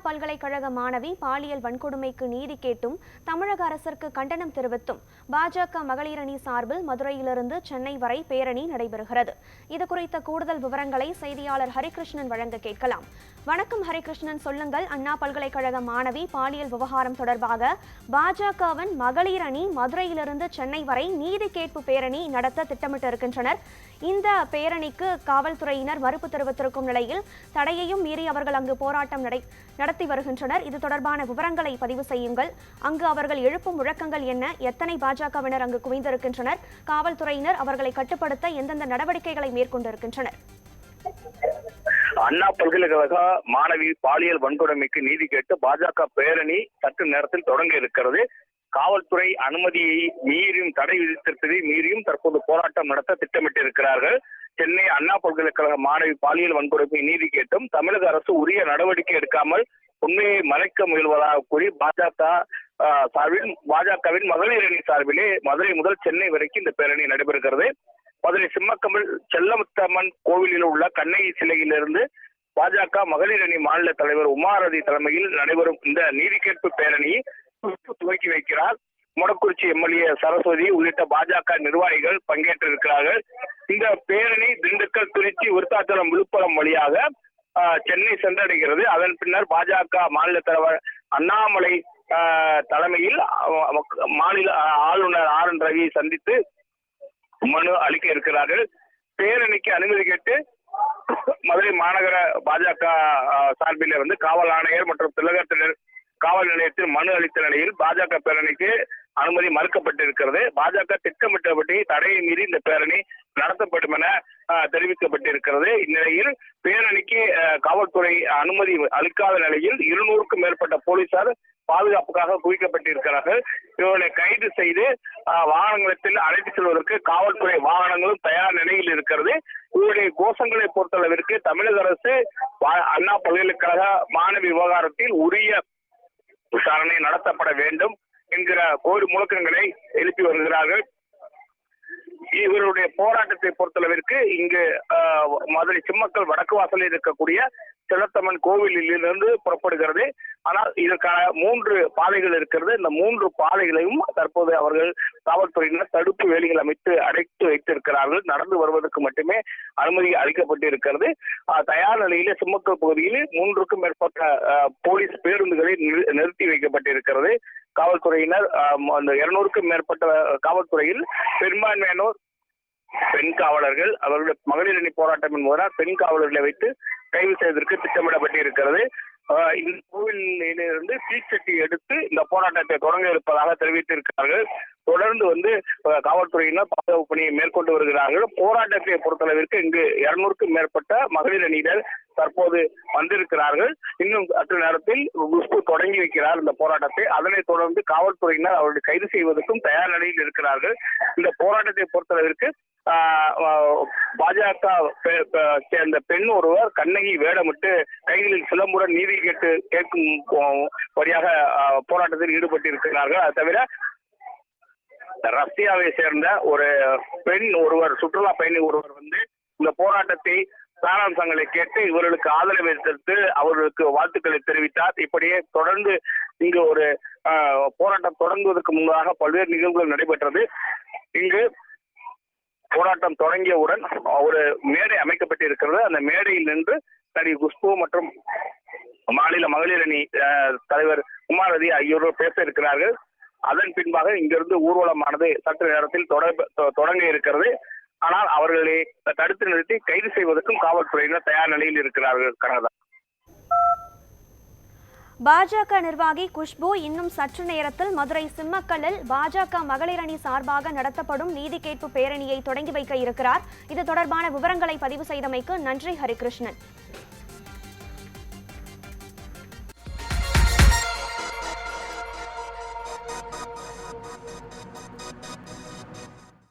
பல்கலைக்கழக மாணவி பாலியல் வன்கொடுமைக்கு நீதி கேட்டும் தமிழக அரசிற்கு கண்டனம் தெரிவித்தும் பாஜக மகளிர் அணி சார்பில் மதுரையிலிருந்து சென்னை வரை பேரணி நடைபெறுகிறது. இதுகுறித்த கூடுதல் விவரங்களை செய்தியாளர் ஹரிகிருஷ்ணன் வழங்க கேட்கலாம். வணக்கம் ஹரிகிருஷ்ணன், சொல்லுங்கள். அண்ணா பல்கலைக்கழக மாணவி பாலியல் விவகாரம் தொடர்பாக பாஜகவின் மகளிர் அணி மதுரையிலிருந்து சென்னை வரை நீதி கேட்பு பேரணி நடத்த திட்டமிட்டு இருக்கின்றனர். இந்த பேரணிக்கு காவல்துறையினர் மறுப்பு தெரிவித்திருக்கும் நிலையில் தடையையும் மீறி அவர்கள் அங்கு போராட்டம் நடத்தி வருகின்றனர். இது தொடர்பான விவரங்களை பதிவு செய்யுங்கள். அங்கு அவர்கள் எழுப்பும் முழக்கங்கள் என்ன? எத்தனை பாஜகவினர் அங்கு குவிந்திருக்கின்றனர்? காவல்துறையினர் அவர்களை கட்டுப்படுத்த எந்தெந்த நடவடிக்கைகளை மேற்கொண்டிருக்கின்றனர்? அண்ணா பல்கலைக்கழக மாணவி பாலியல் வன்கொடுமைக்கு நீதி கேட்டு பாஜக பேரணி சற்று நேரத்தில் தொடங்க இருக்கிறது. காவல்துறை அனுமதியை மீறியும் தடை விதித்திருப்பதை மீறியும் தற்போது போராட்டம் நடத்த திட்டமிட்டிருக்கிறார்கள். சென்னை அண்ணா பல்கலைக்கழக மாணவி பாலியல் வன்கொடுமை நீதி கேட்டும் தமிழக அரசு உரிய நடவடிக்கை எடுக்காமல் உண்மையை மறைக்க முயல்வதாக கூறி பாஜகவின் மகளிர் அணி சார்பிலே மதுரை முதல் சென்னை வரைக்கும் இந்த பேரணி நடைபெறுகிறது. மதுரை சிம்மக்கமல் செல்லமுத்தம்மன் கோவிலில் உள்ள கண்ணகி சிலையிலிருந்து பாஜக மகளிர் அணி மாநில தலைவர் உமாரதி தலைமையில் நடைபெறும் இந்த நீதி கேட்பு பேரணியை துவக்கி வைக்கிறார். மொடக்குறிச்சி எம்எல்ஏ சரஸ்வதி உள்ளிட்ட பாஜக நிர்வாகிகள் பங்கேற்றிருக்கிறார்கள். இந்த பேரணி திண்டுக்கல், திருச்சி, விருத்தாச்சலம், விழுப்புரம் வழியாக சென்னை சென்றடைகிறது. அதன் பின்னர் பாஜக மாநில தலைவர் அண்ணாமலை தலைமையில் மாநில ஆளுநர் RN ரவியை சந்தித்து மனு அளிக்க இருக்கிறார்கள். பேரணிக்கு அனுமதி கேட்டு மதுரை மாநகர பாஜக சார்பில் காவல் ஆணையர் மற்றும் திலகர் காவல் நிலையத்தில் மனு அளித்த நிலையில் பாஜக பேரணிக்கு அனுமதி மறுக்கப்பட்டிருக்கிறது. பாஜக திட்டமிட்டபடி தடையை மீறி இந்த பேரணி நடத்தப்படும் என தெரிவிக்கப்பட்டிருக்கிறது. இந்நிலையில் பேரணிக்கு காவல்துறை அனுமதி அளிக்காத நிலையில் 200க்கும் மேற்பட்ட போலீசார் பாதுகாப்புக்காக குவிக்கப்பட்டிருக்கிறார்கள். இவர்களை கைது செய்து வாகனத்தில் அழைத்து செல்வதற்கு காவல்துறை வாகனங்களும் தயார் நிலையில் இருக்கிறது. இவருடைய கோஷங்களை பொறுத்தளவிற்கு தமிழக அரசு அண்ணா பல்கலைக்கழக மாணவி விவகாரத்தில் உரிய விசாரணை நடத்தப்பட வேண்டும் என்கிற கோரி முழக்கங்களை எழுப்பி வருகிறார்கள். இவருடைய போராட்டத்தை பொறுத்தளவிற்கு இங்கு மதுரை சிம்மக்கல் வடக்கு வாசலில் இருக்கக்கூடிய செல்லத்தம்மன் கோவிலில் இருந்து புறப்படுகிறது. ஆனால் இதற்கான 3 பாதைகள் இருக்கிறது. இந்த 3 பாதைகளையும் தற்போது அவர்கள் காவல்துறையினர் தடுப்பு வேலிகள் அமைத்து அடைத்து வைத்திருக்கிறார்கள். நடந்து வருவதற்கு மட்டுமே அனுமதி அளிக்கப்பட்டு இருக்கிறது. தயார் நிலையிலே சிம்மக்கல் பகுதியில் 3க்கும் மேற்பட்ட போலீஸ் பேருந்துகளை நிறுத்தி வைக்கப்பட்டிருக்கிறது. காவல்துறையினர் அந்த 200க்கும் மேற்பட்ட காவல்துறையில் பெரும்பான்மையானோர் பெண் காவலர்கள். அவர்களுடைய மகளிர் அணி போராட்டம் என்பதால் பெண் காவலர்களை வைத்து கைது செய்வதற்கு திட்டமிடப்பட்டு இருக்கிறது. இந்த கோவிலிலிருந்து தீச்சட்டி எடுத்து இந்த போராட்டத்தை தொடங்க இருப்பதாக தெரிவித்திருக்கிறார்கள். தொடர்ந்து காவல்துறையினர் பாதுகாப்பு பணியை மேற்கொண்டு வருகிறார்கள். போராட்டத்தை பொறுத்தளவிற்கு இங்கு 200க்கும் மேற்பட்ட மகளிர் அணியினர் தற்போது வந்திருக்கிறார்கள். இன்னும் சற்று நேரத்தில் குஷ்பு தொடங்கி வைக்கிறார் இந்த போராட்டத்தை. அதனைத் தொடர்ந்து காவல்துறையினர் அவர்களை கைது செய்வதற்கும் தயார் நிலையில் இருக்கிறார்கள். இந்த போராட்டத்தை பொறுத்தளவிற்கு பாஜக சேர்ந்த பெண் ஒருவர் கண்ணகி வேடமிட்டு கைகளில் சிலம்புடன் நீதி கேட்கும் வழியாக போராட்டத்தில் ஈடுபட்டிருக்கிறார்கள். அது தவிர ரஷ்யாவை சேர்ந்த ஒரு பெண் ஒருவர், சுற்றுலா பயணி ஒருவர் இந்த போராட்டத்தை சாராம்சங்களை கேட்டு இவர்களுக்கு ஆதரவு தெரிவித்து அவர்களுக்கு வாழ்த்துக்களை தெரிவித்தார். இப்படியே தொடர்ந்து இங்கு ஒரு போராட்டம் தொடங்குவதற்கு முன்பாக பல்வேறு நிகழ்வுகள் நடைபெற்றது. இங்கு போராட்டம் தொடங்கியவுடன் ஒரு மேடை அமைக்கப்பட்டிருக்கிறது. அந்த மேடையில் நின்று நடிகை குஷ்பு மற்றும் மாநில மகளிர் அணி தலைவர் உமாரதி ஆகியோர் பேச இருக்கிறார்கள். அதன் பின்பாக இங்கிருந்து ஊர்வலமானது சற்று நேரத்தில் தொடங்க இருக்கிறது. ஆனால் அவர்களை தடுத்து நிறுத்தி கைது செய்வதற்கும் காவல்துறையினர் தயார் நிலையில் இருக்கிறார்கள். கனகா, பாஜக நிர்வாகி குஷ்பு இன்னும் சற்று நேரத்தில் மதுரை சிம்மக்கல்லில் பாஜக மகளிர் அணி சார்பாக நடத்தப்படும் நீதி கேட்பு பேரணியை தொடங்கி வைக்க இருக்கிறார். இது தொடர்பான விவரங்களை பதிவு செய்தமைக்கு நன்றி ஹரிகிருஷ்ணன்.